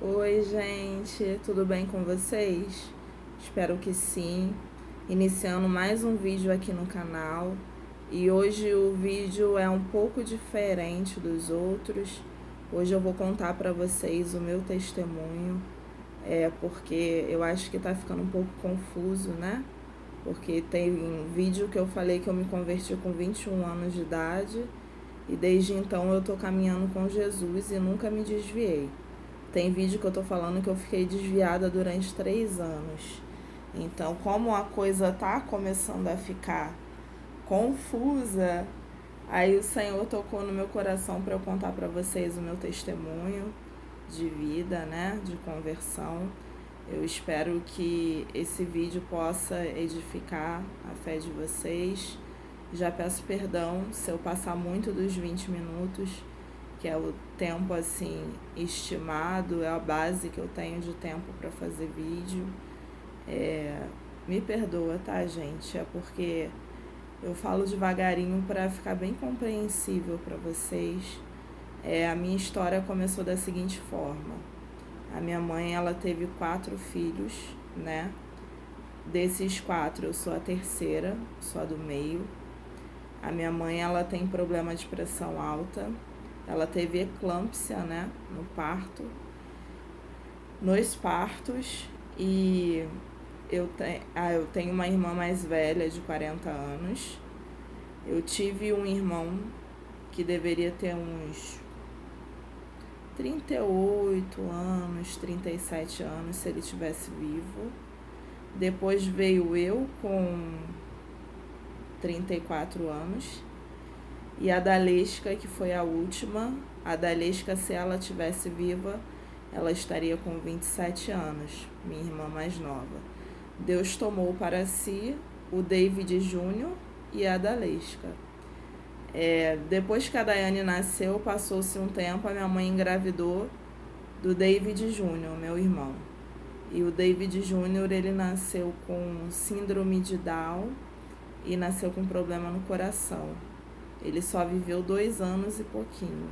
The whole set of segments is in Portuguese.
Oi, gente, tudo bem com vocês? Espero que sim. Iniciando mais um vídeo aqui no canal. E hoje o vídeo é um pouco diferente dos outros. Hoje eu vou contar para vocês o meu testemunho, porque eu acho que tá ficando um pouco confuso, né? Porque tem um vídeo que eu falei que eu me converti com 21 anos de idade e desde então eu tô caminhando com Jesus e nunca me desviei. Tem vídeo que eu tô falando que eu fiquei desviada durante 3 anos. Então, como a coisa tá começando a ficar confusa, aí o Senhor tocou no meu coração para eu contar para vocês o meu testemunho de vida, né, de conversão. Eu espero que esse vídeo possa edificar a fé de vocês. Já peço perdão se eu passar muito dos 20 minutos, que é o tempo assim estimado, é a base que eu tenho de tempo para fazer vídeo. Me perdoa, tá, gente? É porque eu falo devagarinho para ficar bem compreensível para vocês. A minha história começou da seguinte forma: a minha mãe, ela teve 4 filhos, né? Desses 4 eu sou a terceira, sou a do meio. A minha mãe, ela tem problema de pressão alta. Ela teve eclâmpsia, né, no parto, nos partos, e eu tenho uma irmã mais velha de 40 anos. Eu tive um irmão que deveria ter uns 38 anos, 37 anos, se ele estivesse vivo. Depois veio eu com 34 anos. E a Dalesca, que foi a última, a Dalesca, se ela tivesse viva, ela estaria com 27 anos, minha irmã mais nova. Deus tomou para si o David Júnior e a Dalesca. Depois que a Daiane nasceu, passou-se um tempo, a minha mãe engravidou do David Júnior, meu irmão. E o David Júnior, ele nasceu com síndrome de Down e nasceu com problema no coração. Ele só viveu 2 anos e pouquinho.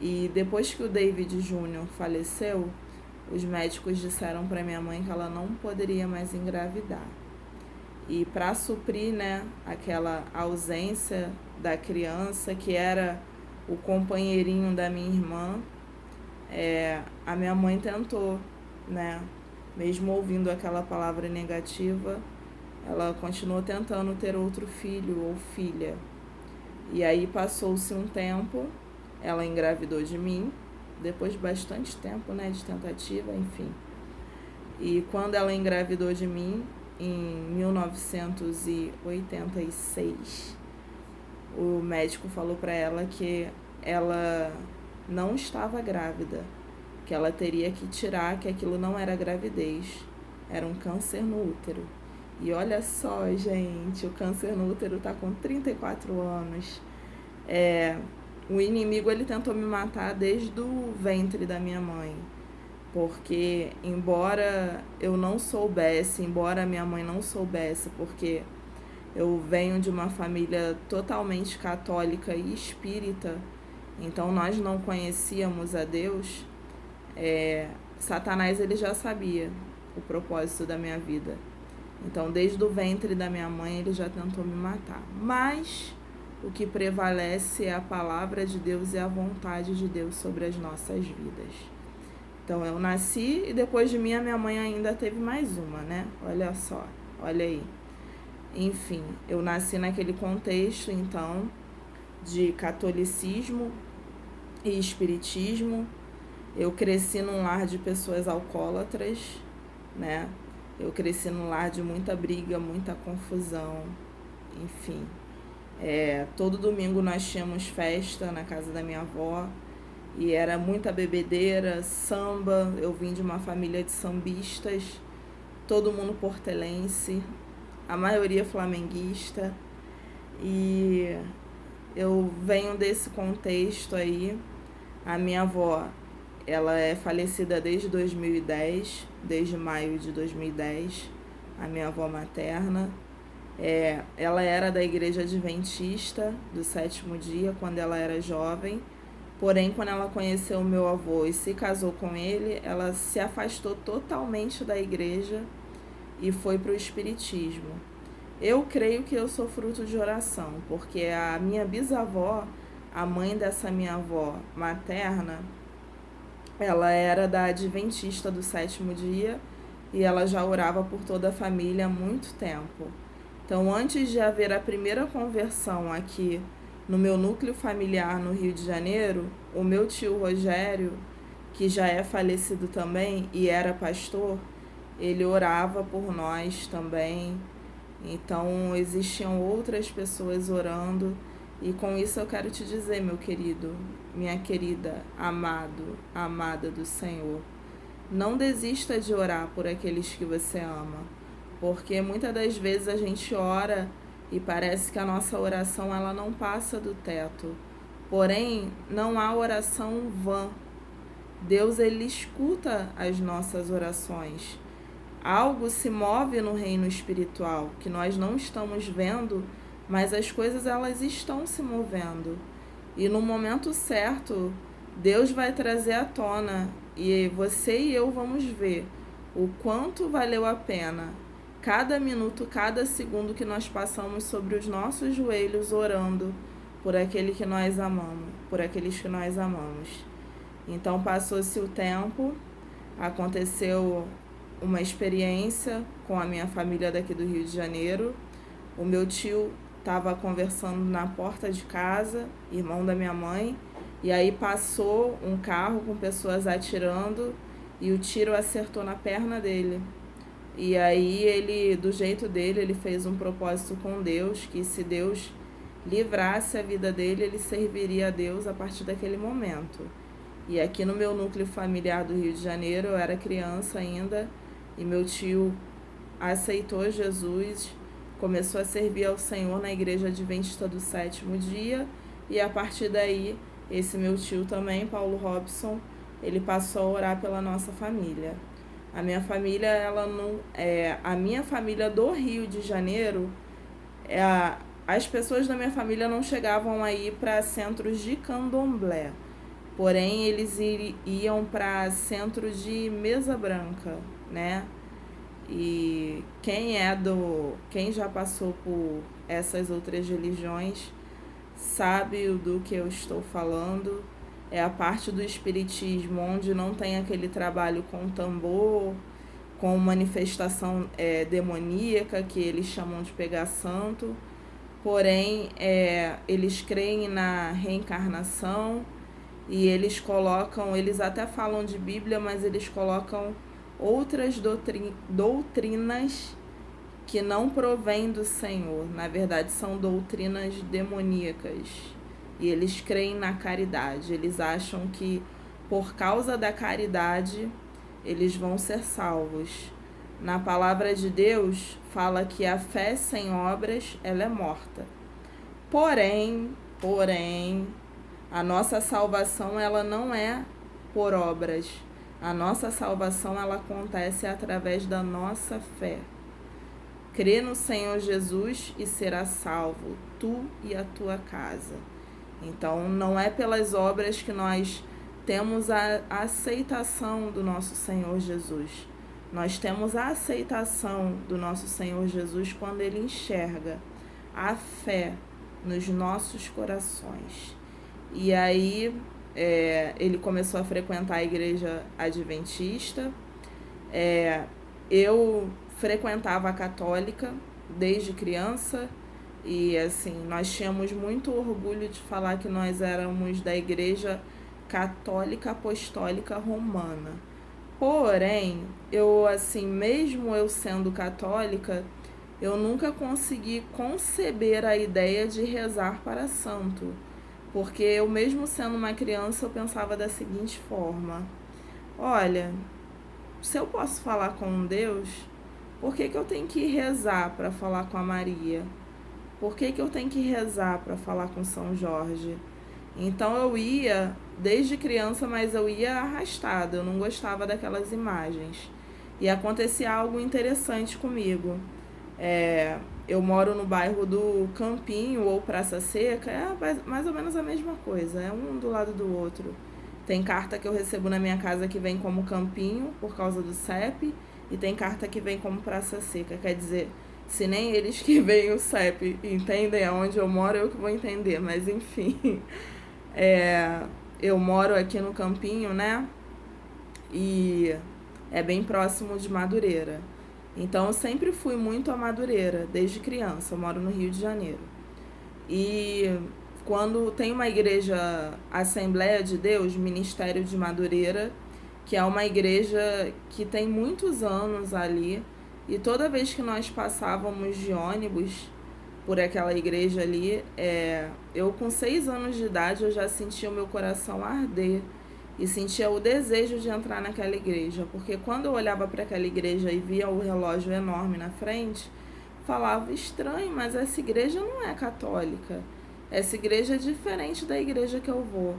E depois que o David Júnior faleceu, os médicos disseram para minha mãe que ela não poderia mais engravidar. E para suprir, né, aquela ausência da criança, que era o companheirinho da minha irmã, a minha mãe tentou, né, mesmo ouvindo aquela palavra negativa, ela continuou tentando ter outro filho ou filha. E aí passou-se um tempo, ela engravidou de mim, depois de bastante tempo, né, de tentativa, enfim. E quando ela engravidou de mim, em 1986, o médico falou para ela que ela não estava grávida, que ela teria que tirar, que aquilo não era gravidez, era um câncer no útero. E olha só, gente, o câncer no útero tá com 34 anos. O inimigo, ele tentou me matar desde o ventre da minha mãe. Porque embora eu não soubesse, embora minha mãe não soubesse, porque eu venho de uma família totalmente católica e espírita, então nós não conhecíamos a Deus, Satanás, ele já sabia o propósito da minha vida. Então, desde o ventre da minha mãe, ele já tentou me matar. Mas o que prevalece é a palavra de Deus e a vontade de Deus sobre as nossas vidas. Então, eu nasci e depois de mim a minha mãe ainda teve mais uma, né? Olha só, olha aí. Enfim, eu nasci naquele contexto, então, de catolicismo e espiritismo. Eu cresci num lar de pessoas alcoólatras, né? Eu cresci num lar de muita briga, muita confusão, enfim. Todo domingo nós tínhamos festa na casa da minha avó e era muita bebedeira, samba. Eu vim de uma família de sambistas, todo mundo portelense, a maioria flamenguista, e eu venho desse contexto aí. A minha avó, ela é falecida desde 2010, desde maio de 2010, a minha avó materna. Ela era da igreja adventista do 7º dia quando ela era jovem, Porém, quando ela conheceu o meu avô e se casou com ele, ela se afastou totalmente da igreja e foi para o espiritismo. Eu creio que eu sou fruto de oração, porque a minha bisavó, a mãe dessa minha avó materna, ela era da Adventista do Sétimo Dia e ela já orava por toda a família há muito tempo. Então, antes de haver a primeira conversão aqui no meu núcleo familiar no Rio de Janeiro, o meu tio Rogério, que já é falecido também e era pastor, ele orava por nós também. Então, existiam outras pessoas orando. E com isso eu quero te dizer, meu querido, minha querida, amado, amada do Senhor, não desista de orar por aqueles que você ama, porque muitas das vezes a gente ora e parece que a nossa oração ela não passa do teto. Porém, não há oração vã. Deus ele escuta as nossas orações. Algo se move no reino espiritual que nós não estamos vendo, mas as coisas elas estão se movendo. E no momento certo, Deus vai trazer à tona e você e eu vamos ver o quanto valeu a pena cada minuto, cada segundo que nós passamos sobre os nossos joelhos orando por aquele que nós amamos, por aqueles que nós amamos. Então passou-se o tempo, aconteceu uma experiência com a minha família daqui do Rio de Janeiro. O meu tio estava conversando na porta de casa, irmão da minha mãe, e aí passou um carro com pessoas atirando e o tiro acertou na perna dele. E aí ele, do jeito dele, ele fez um propósito com Deus, que se Deus livrasse a vida dele, ele serviria a Deus a partir daquele momento. E aqui no meu núcleo familiar do Rio de Janeiro, eu era criança ainda, e meu tio aceitou Jesus, começou a servir ao Senhor na igreja adventista do Sétimo Dia, e a partir daí, esse meu tio também, Paulo Robson, ele passou a orar pela nossa família. A minha família, ela não a minha família do Rio de Janeiro, as pessoas da minha família não chegavam a ir para centros de candomblé, porém eles iam para centros de mesa branca, né? E quem já passou por essas outras religiões sabe do que eu estou falando. É a parte do espiritismo onde não tem aquele trabalho com tambor, com manifestação demoníaca, que eles chamam de pegar santo. Porém, eles creem na reencarnação e eles colocam, eles até falam de Bíblia, mas eles colocam outras doutrinas que não provêm do Senhor. Na verdade, são doutrinas demoníacas. E eles creem na caridade. Eles acham que por causa da caridade eles vão ser salvos. Na palavra de Deus fala que a fé sem obras ela é morta. Porém, a nossa salvação ela não é por obras. A nossa salvação ela acontece através da nossa fé. Crê no Senhor Jesus e será salvo, tu e a tua casa. Então, não é pelas obras que nós temos a aceitação do nosso Senhor Jesus. Nós temos a aceitação do nosso Senhor Jesus quando Ele enxerga a fé nos nossos corações. E aí, ele começou a frequentar a igreja adventista. Eu frequentava a católica desde criança. E assim, nós tínhamos muito orgulho de falar que nós éramos da Igreja Católica Apostólica Romana. Porém, mesmo eu sendo católica, eu nunca consegui conceber a ideia de rezar para santo. Porque eu mesmo sendo uma criança, eu pensava da seguinte forma: olha, se eu posso falar com Deus, por que eu tenho que rezar para falar com a Maria? Por que eu tenho que rezar para falar com São Jorge? Então eu ia, desde criança, mas eu ia arrastada, eu não gostava daquelas imagens. E acontecia algo interessante comigo. eu moro no bairro do Campinho ou Praça Seca, é mais ou menos a mesma coisa, é um do lado do outro. Tem carta que eu recebo na minha casa que vem como Campinho, por causa do CEP, e tem carta que vem como Praça Seca. Quer dizer, se nem eles que veem o CEP entendem aonde eu moro, eu que vou entender. Mas enfim, eu moro aqui no Campinho, né? E é bem próximo de Madureira. Então eu sempre fui muito a Madureira, desde criança. Eu moro no Rio de Janeiro. E quando tem uma igreja Assembleia de Deus, Ministério de Madureira, que é uma igreja que tem muitos anos ali, e toda vez que nós passávamos de ônibus por aquela igreja ali, eu com 6 anos de idade eu já sentia o meu coração arder e sentia o desejo de entrar naquela igreja, porque quando eu olhava para aquela igreja e via o relógio enorme na frente, falava, estranho, mas essa igreja não é católica, essa igreja é diferente da igreja que eu vou.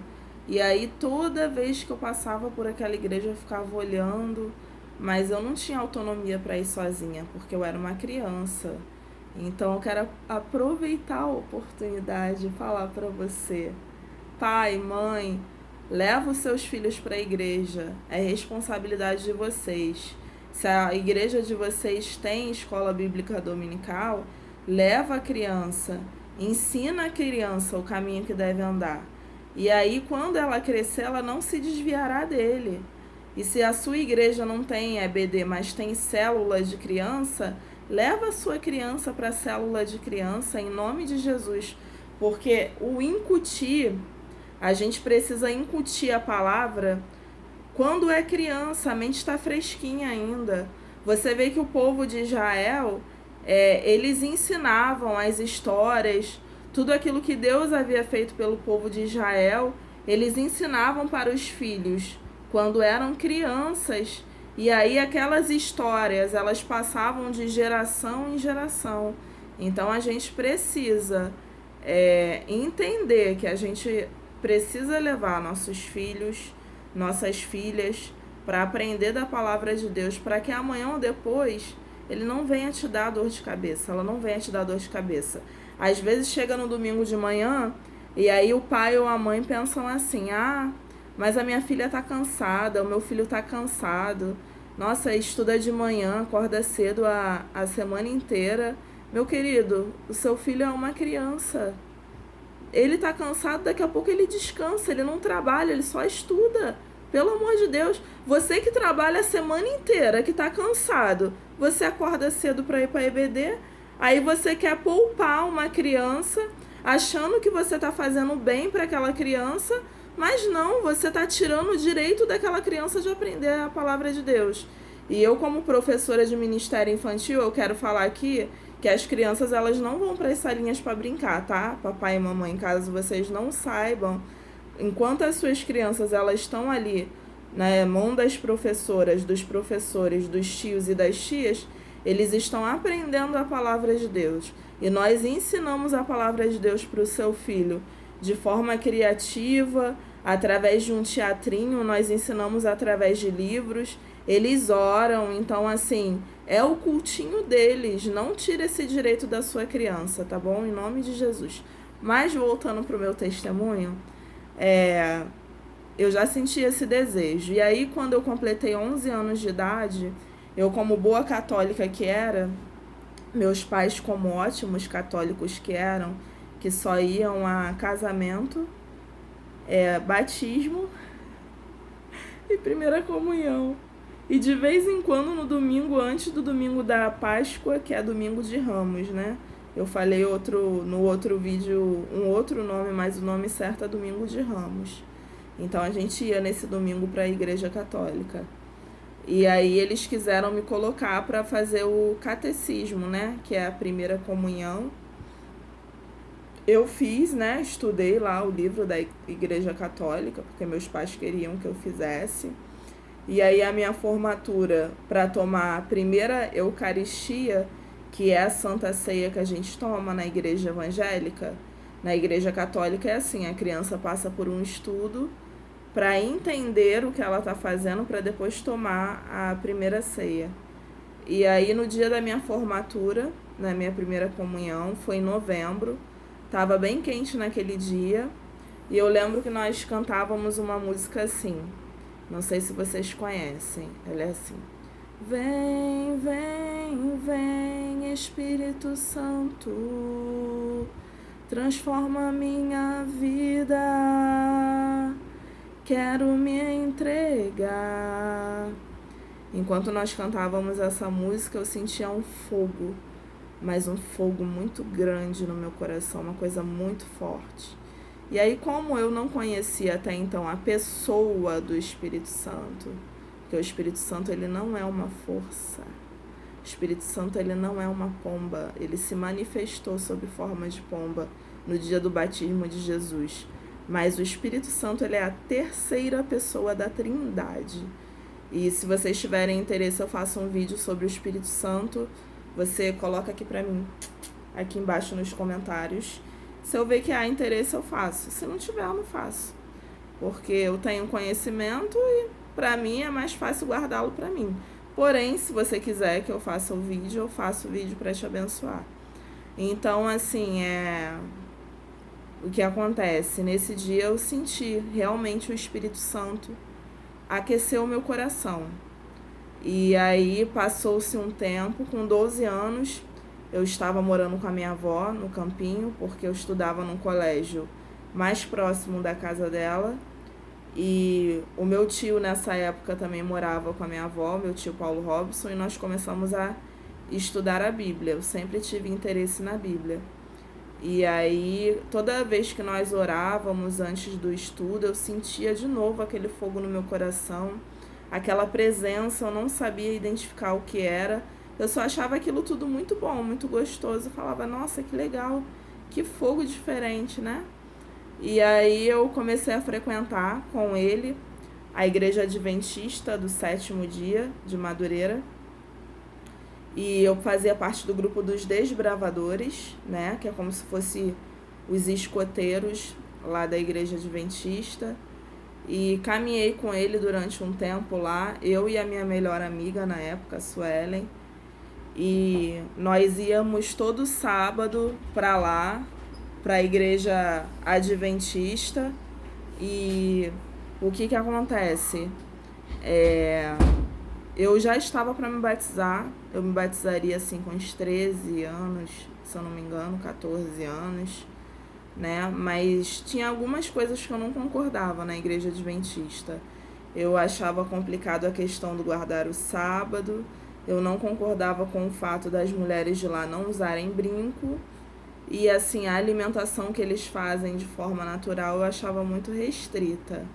E aí toda vez que eu passava por aquela igreja eu ficava olhando, mas eu não tinha autonomia para ir sozinha, porque eu era uma criança. Então eu quero aproveitar a oportunidade de falar para você, pai, mãe, leva os seus filhos para a igreja, é responsabilidade de vocês. Se a igreja de vocês tem escola bíblica dominical, leva a criança, ensina a criança o caminho que deve andar. E aí, quando ela crescer, ela não se desviará dele. E se a sua igreja não tem EBD, mas tem célula de criança, leva a sua criança para a célula de criança em nome de Jesus. Porque o incutir, a gente precisa incutir a palavra quando é criança, a mente está fresquinha ainda. Você vê que o povo de Israel, eles ensinavam as histórias, tudo aquilo que Deus havia feito pelo povo de Israel, eles ensinavam para os filhos quando eram crianças. E aí aquelas histórias, elas passavam de geração em geração. Então a gente precisa entender que a gente precisa levar nossos filhos, nossas filhas, para aprender da palavra de Deus, para que amanhã ou depois ele não venha te dar dor de cabeça, ela não venha te dar dor de cabeça. Às vezes chega no domingo de manhã e aí o pai ou a mãe pensam assim, mas a minha filha tá cansada, o meu filho tá cansado, nossa, estuda de manhã, acorda cedo a semana inteira. Meu querido, o seu filho é uma criança. Ele tá cansado, daqui a pouco ele descansa, ele não trabalha, ele só estuda. Pelo amor de Deus, você que trabalha a semana inteira, que tá cansado, você acorda cedo para ir para EBD, aí você quer poupar uma criança, achando que você tá fazendo bem para aquela criança, mas não, você tá tirando o direito daquela criança de aprender a palavra de Deus. E eu, como professora de ministério infantil, eu quero falar aqui que as crianças, elas não vão para as salinhas para brincar, tá? Papai e mamãe, caso vocês não saibam, enquanto as suas crianças, elas estão ali na mão das professoras, dos professores, dos tios e das tias, eles estão aprendendo a palavra de Deus. E nós ensinamos a palavra de Deus para o seu filho de forma criativa, através de um teatrinho, nós ensinamos através de livros, eles oram, então assim, é o cultinho deles, não tira esse direito da sua criança, tá bom? Em nome de Jesus. Mas voltando para o meu testemunho, eu já senti esse desejo. E aí, quando eu completei 11 anos de idade, eu, como boa católica que era, meus pais, como ótimos católicos que eram, que só iam a casamento, batismo e primeira comunhão. E de vez em quando, no domingo, antes do domingo da Páscoa, que é domingo de Ramos, né? Eu falei no outro vídeo um outro nome, mas o nome certo é domingo de Ramos. Então a gente ia nesse domingo para a igreja católica. E aí eles quiseram me colocar para fazer o catecismo, né? Que é a primeira comunhão. Eu fiz, né? Estudei lá o livro da igreja católica, porque meus pais queriam que eu fizesse. E aí a minha formatura para tomar a primeira Eucaristia, que é a Santa Ceia que a gente toma na igreja evangélica, na igreja católica é assim, a criança passa por um estudo para entender o que ela está fazendo para depois tomar a primeira ceia. E aí no dia da minha formatura, na minha primeira comunhão, foi em novembro, estava bem quente naquele dia, e eu lembro que nós cantávamos uma música assim, não sei se vocês conhecem, ela é assim: vem, vem, vem, Espírito Santo, transforma minha vida, quero me entregar. Enquanto nós cantávamos essa música, eu sentia um fogo, mas um fogo muito grande no meu coração, uma coisa muito forte. E aí, como eu não conhecia até então a pessoa do Espírito Santo, porque o Espírito Santo ele não é uma força, o Espírito Santo ele não é uma pomba, ele se manifestou sob forma de pomba no dia do batismo de Jesus. Mas o Espírito Santo ele é a terceira pessoa da Trindade. E se vocês tiverem interesse, eu faço um vídeo sobre o Espírito Santo. Você coloca aqui pra mim, aqui embaixo nos comentários. Se eu ver que há interesse, eu faço. Se não tiver, eu não faço. Porque eu tenho conhecimento e pra mim é mais fácil guardá-lo pra mim. Porém, se você quiser que eu faça o vídeo, eu faço o vídeo pra te abençoar. Então, assim, o que acontece? Nesse dia eu senti realmente o Espírito Santo aqueceu o meu coração. E aí passou-se um tempo, com 12 anos, eu estava morando com a minha avó no campinho, porque eu estudava num colégio mais próximo da casa dela. E o meu tio nessa época também morava com a minha avó, meu tio Paulo Robson, e nós começamos a estudar a Bíblia. Eu sempre tive interesse na Bíblia. E aí, toda vez que nós orávamos antes do estudo, eu sentia de novo aquele fogo no meu coração, aquela presença, eu não sabia identificar o que era, eu só achava aquilo tudo muito bom, muito gostoso, eu falava, nossa, que legal, que fogo diferente, né? E aí eu comecei a frequentar com ele a Igreja Adventista do Sétimo Dia de Madureira, e eu fazia parte do grupo dos desbravadores, né? Que é como se fosse os escoteiros lá da Igreja Adventista. E caminhei com ele durante um tempo lá, eu e a minha melhor amiga na época, a Suelen. E nós íamos todo sábado para lá, para a Igreja Adventista. E o que acontece? Eu já estava para me batizar, eu me batizaria assim com uns 13 anos, se eu não me engano, 14 anos, né? Mas tinha algumas coisas que eu não concordava na Igreja Adventista. Eu achava complicado a questão do guardar o sábado, eu não concordava com o fato das mulheres de lá não usarem brinco, e assim, a alimentação que eles fazem de forma natural eu achava muito restrita.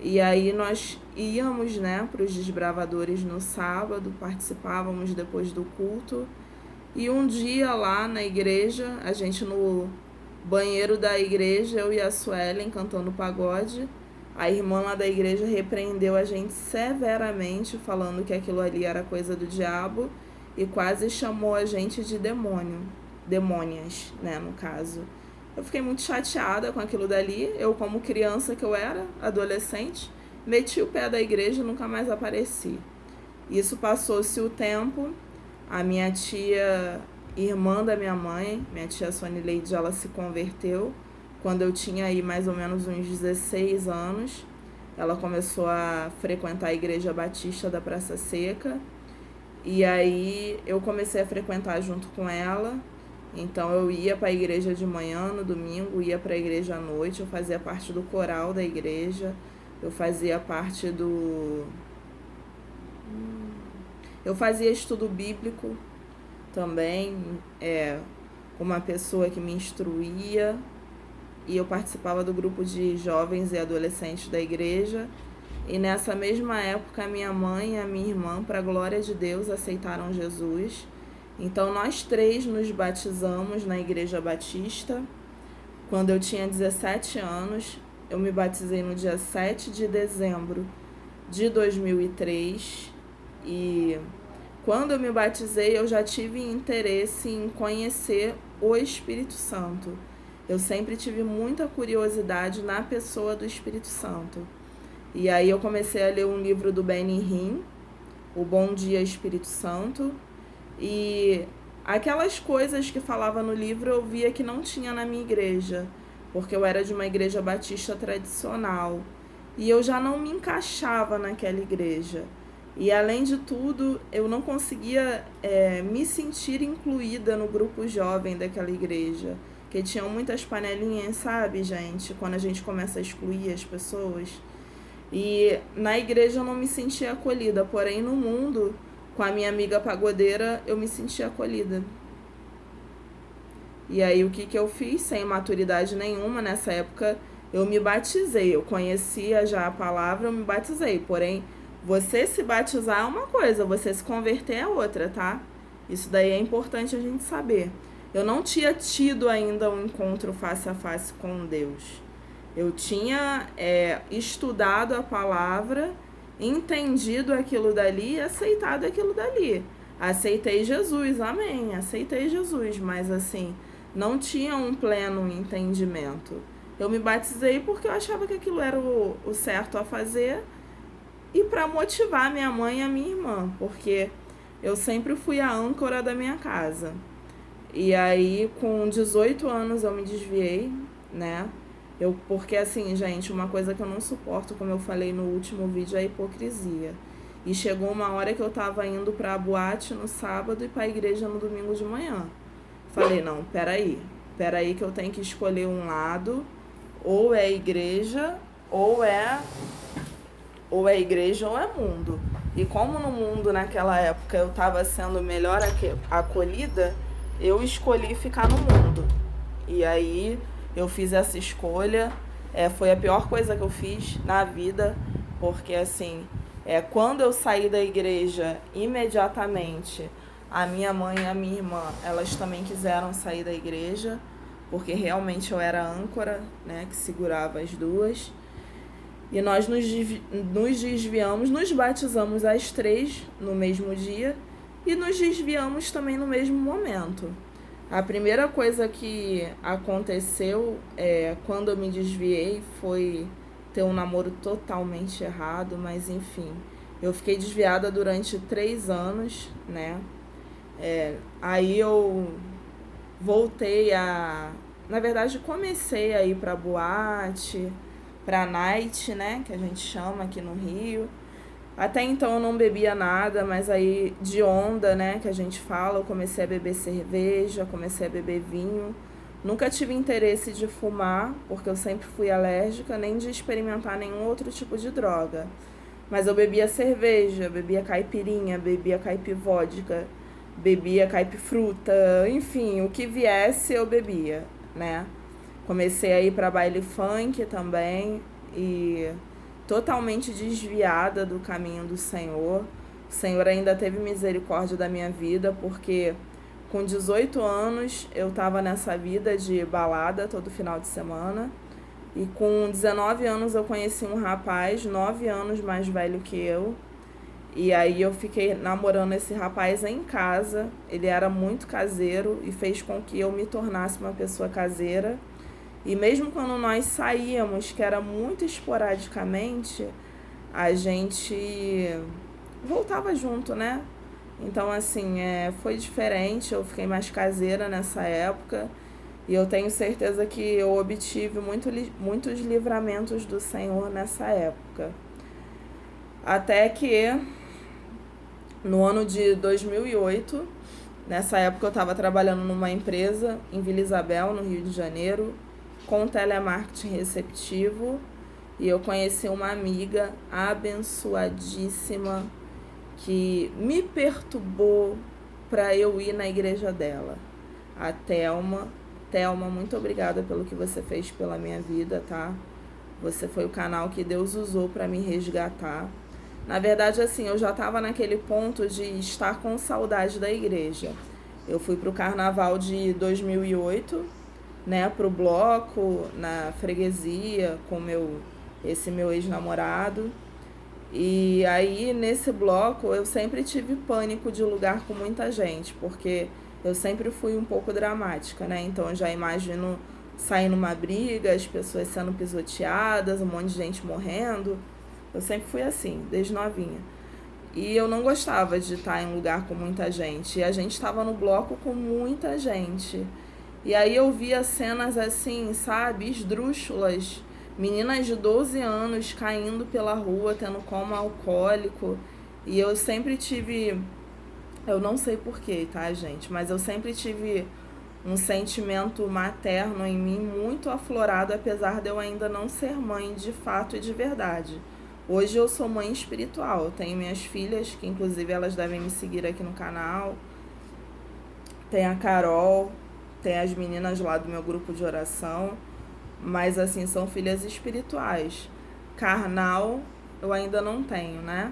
E aí nós íamos, né, para os desbravadores no sábado, participávamos depois do culto. E um dia lá na igreja, a gente no banheiro da igreja, eu e a Suelen cantando pagode, a irmã lá da igreja repreendeu a gente severamente, falando que aquilo ali era coisa do diabo e quase chamou a gente de demônio, demônias, né, no caso. Eu fiquei muito chateada com aquilo dali. Eu, como criança que eu era, adolescente, meti o pé da igreja e nunca mais apareci. Isso passou-se o tempo. A minha tia, irmã da minha mãe, minha tia Sônia Leide, ela se converteu quando eu tinha aí mais ou menos uns 16 anos. Ela começou a frequentar a Igreja Batista da Praça Seca. E aí eu comecei a frequentar junto com ela. Então eu ia para a igreja de manhã, no domingo, ia para a igreja à noite, eu fazia parte do coral da igreja, eu fazia parte do... Eu fazia estudo bíblico também, uma pessoa que me instruía, e eu participava do grupo de jovens e adolescentes da igreja. E nessa mesma época, a minha mãe e a minha irmã, para a glória de Deus, aceitaram Jesus. Então, nós três nos batizamos na Igreja Batista. Quando eu tinha 17 anos, eu me batizei no dia 7 de dezembro de 2003. E quando eu me batizei, eu já tive interesse em conhecer o Espírito Santo. Eu sempre tive muita curiosidade na pessoa do Espírito Santo. E aí eu comecei a ler um livro do Benny Hinn, O Bom Dia Espírito Santo. E aquelas coisas que falava no livro eu via que não tinha na minha igreja, porque eu era de uma igreja batista tradicional. E eu já não me encaixava naquela igreja. E além de tudo, eu não conseguia me sentir incluída no grupo jovem daquela igreja. Que tinham muitas panelinhas, sabe, gente? Quando a gente começa a excluir as pessoas. E na igreja eu não me sentia acolhida, porém no mundo, com a minha amiga pagodeira, eu me sentia acolhida. E aí o que eu fiz? Sem maturidade nenhuma, nessa época eu me batizei. Eu conhecia já a palavra, eu me batizei. Porém, você se batizar é uma coisa, você se converter é outra, tá? Isso daí é importante a gente saber. Eu não tinha tido ainda um encontro face a face com Deus. Eu tinha estudado a palavra, entendido aquilo dali e aceitado aquilo dali. Aceitei Jesus, amém, aceitei Jesus, mas assim, não tinha um pleno entendimento. Eu me batizei porque eu achava que aquilo era o certo a fazer e para motivar minha mãe e a minha irmã, porque eu sempre fui a âncora da minha casa. E aí, com 18 anos, eu me desviei, né? Porque assim, gente, uma coisa que eu não suporto, como eu falei no último vídeo, é a hipocrisia. E chegou uma hora que eu tava indo pra boate no sábado e pra igreja no domingo de manhã. Falei, não, peraí que eu tenho que escolher um lado, ou é igreja, ou é igreja ou é mundo. E como no mundo naquela época eu tava sendo melhor acolhida, eu escolhi ficar no mundo. E aí eu fiz essa escolha, foi a pior coisa que eu fiz na vida, porque assim, quando eu saí da igreja, imediatamente, a minha mãe e a minha irmã, elas também quiseram sair da igreja, porque realmente eu era a âncora, né, que segurava as duas. E nós nos desviamos, nos batizamos às 3 no mesmo dia e nos desviamos também no mesmo momento. A primeira coisa que aconteceu quando eu me desviei foi ter um namoro totalmente errado, mas enfim, eu fiquei desviada durante 3 anos, né? Aí eu voltei na verdade, comecei a ir pra boate, pra night, né? Que a gente chama aqui no Rio. Até então eu não bebia nada, mas aí de onda, né, que a gente fala, eu comecei a beber cerveja, comecei a beber vinho. Nunca tive interesse de fumar, porque eu sempre fui alérgica, nem de experimentar nenhum outro tipo de droga. Mas eu bebia cerveja, bebia caipirinha, bebia caipivódica, bebia caipifruta, enfim, o que viesse eu bebia, né? Comecei a ir pra baile funk também e totalmente desviada do caminho do Senhor. O Senhor ainda teve misericórdia da minha vida, porque com 18 anos eu estava nessa vida de balada todo final de semana. E com 19 anos eu conheci um rapaz 9 anos mais velho que eu. E aí eu fiquei namorando esse rapaz em casa. Ele era muito caseiro e fez com que eu me tornasse uma pessoa caseira. E mesmo quando nós saíamos, que era muito esporadicamente, a gente voltava junto, né? Então, assim, foi diferente, eu fiquei mais caseira nessa época. E eu tenho certeza que eu obtive muitos livramentos do Senhor nessa época. Até que, no ano de 2008, nessa época eu estava trabalhando numa empresa em Vila Isabel, no Rio de Janeiro, com telemarketing receptivo, e eu conheci uma amiga abençoadíssima que me perturbou para eu ir na igreja dela, a Thelma. Thelma, muito obrigada pelo que você fez pela minha vida, tá? Você foi o canal que Deus usou para me resgatar. Na verdade, assim, eu já estava naquele ponto de estar com saudade da igreja. Eu fui pro carnaval de 2008, né, pro bloco, na freguesia, com esse meu ex-namorado. E aí, nesse bloco, eu sempre tive pânico de lugar com muita gente, porque eu sempre fui um pouco dramática, né? Então, eu já imagino sair numa briga, as pessoas sendo pisoteadas, um monte de gente morrendo. Eu sempre fui assim, desde novinha. E eu não gostava de estar em lugar com muita gente. E a gente estava no bloco com muita gente. E aí eu via cenas assim, sabe, esdrúxulas. Meninas de 12 anos caindo pela rua, tendo coma alcoólico. E eu sempre tive... Eu não sei porquê, tá, gente? Mas eu sempre tive um sentimento materno em mim muito aflorado, apesar de eu ainda não ser mãe de fato e de verdade. Hoje eu sou mãe espiritual, eu tenho minhas filhas, que inclusive elas devem me seguir aqui no canal. Tem a Carol, tem as meninas lá do meu grupo de oração, mas assim, são filhas espirituais. Carnal eu ainda não tenho, né?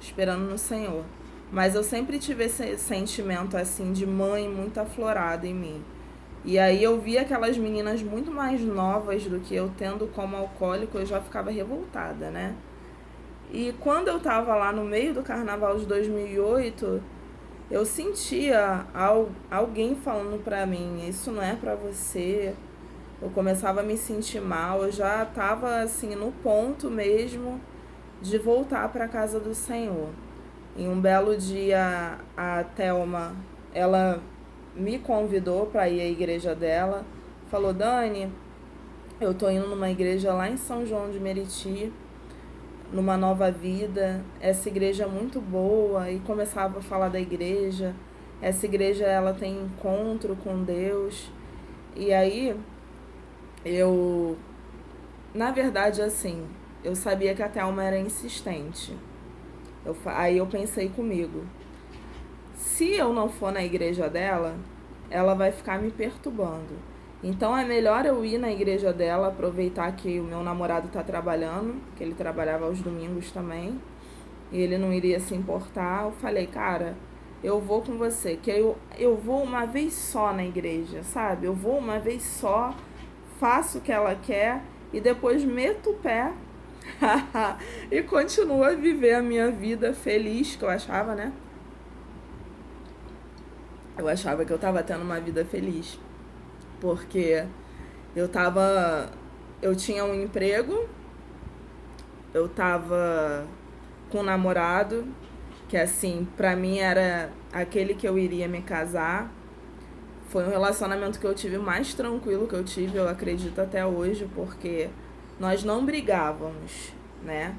Esperando no Senhor. Mas eu sempre tive esse sentimento assim de mãe muito aflorado em mim. E aí eu via aquelas meninas muito mais novas do que eu, tendo como alcoólico, eu já ficava revoltada, né? E quando eu tava lá no meio do carnaval de 2008, eu sentia alguém falando pra mim, isso não é pra você. Eu começava a me sentir mal, eu já tava assim no ponto mesmo de voltar pra casa do Senhor. Em um belo dia, a Thelma, ela me convidou para ir à igreja dela. Falou, Dani, eu tô indo numa igreja lá em São João de Meriti, numa Nova Vida. Essa igreja é muito boa. E começava a falar da igreja. Essa igreja, ela tem encontro com Deus. E aí, na verdade, assim, eu sabia que a Thelma era insistente. Aí eu pensei comigo, se eu não for na igreja dela, ela vai ficar me perturbando. Então é melhor eu ir na igreja dela, aproveitar que o meu namorado tá trabalhando, que ele trabalhava aos domingos também, e ele não iria se importar. Eu falei, cara, eu vou com você, que eu vou uma vez só na igreja, sabe? Eu vou uma vez só, faço o que ela quer e depois meto o pé e continuo a viver a minha vida feliz, que eu achava, né? Eu achava que eu tava tendo uma vida feliz. Porque eu tinha um emprego, eu tava com um namorado, que assim, pra mim era aquele que eu iria me casar. Foi um relacionamento que eu tive mais tranquilo que eu tive, eu acredito até hoje, porque nós não brigávamos, né?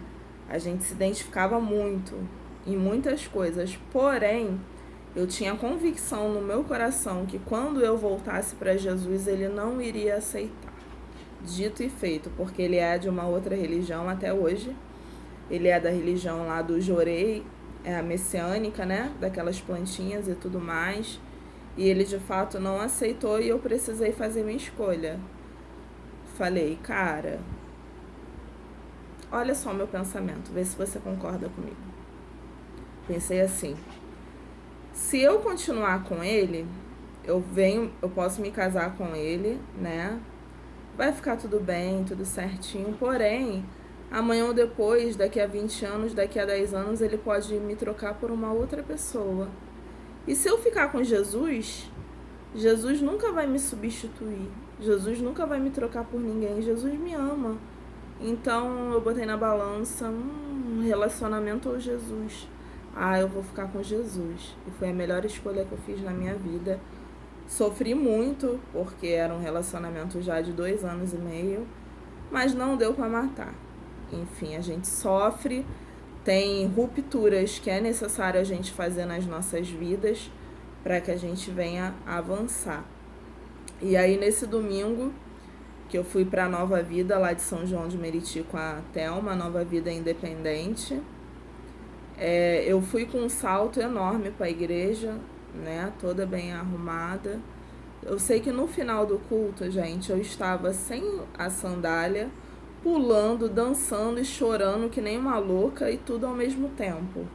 A gente se identificava muito em muitas coisas, porém, eu tinha convicção no meu coração que quando eu voltasse para Jesus, ele não iria aceitar. Dito e feito, porque ele é de uma outra religião até hoje. Ele é da religião lá do Jorei, é a messiânica, né? Daquelas plantinhas e tudo mais. E ele de fato não aceitou e eu precisei fazer minha escolha. Falei, cara, olha só o meu pensamento, vê se você concorda comigo. Pensei assim, se eu continuar com ele, eu posso me casar com ele, né? Vai ficar tudo bem, tudo certinho, porém, amanhã ou depois, daqui a 20 anos, daqui a 10 anos, ele pode me trocar por uma outra pessoa. E se eu ficar com Jesus, Jesus nunca vai me substituir. Jesus nunca vai me trocar por ninguém. Jesus me ama. Então eu botei na balança um relacionamento ou Jesus. Eu vou ficar com Jesus. E foi a melhor escolha que eu fiz na minha vida. Sofri muito, porque era um relacionamento já de 2 anos e meio, mas não deu para matar. Enfim, a gente sofre, tem rupturas que é necessário a gente fazer nas nossas vidas para que a gente venha avançar. E aí nesse domingo que eu fui para a Nova Vida lá de São João de Meriti com a Thelma, Nova Vida Independente, eu fui com um salto enorme para a igreja, né, toda bem arrumada. Eu sei que no final do culto, gente, eu estava sem a sandália, pulando, dançando e chorando que nem uma louca e tudo ao mesmo tempo.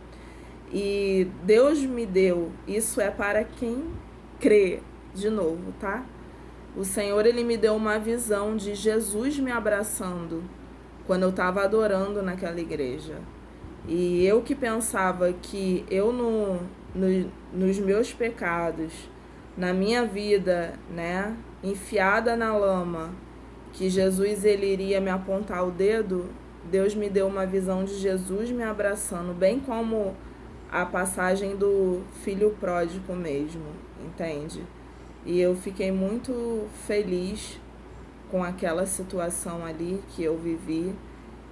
E Deus me deu, isso é para quem crê, de novo, tá? O Senhor, ele me deu uma visão de Jesus me abraçando quando eu estava adorando naquela igreja. E eu que pensava que eu nos meus pecados, na minha vida, né, enfiada na lama, que Jesus ele iria me apontar o dedo, Deus me deu uma visão de Jesus me abraçando, bem como a passagem do filho pródigo mesmo, entende? E eu fiquei muito feliz com aquela situação ali que eu vivi.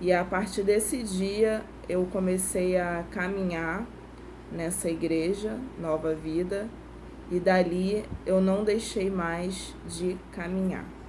E a partir desse dia eu comecei a caminhar nessa igreja Nova Vida, e dali eu não deixei mais de caminhar.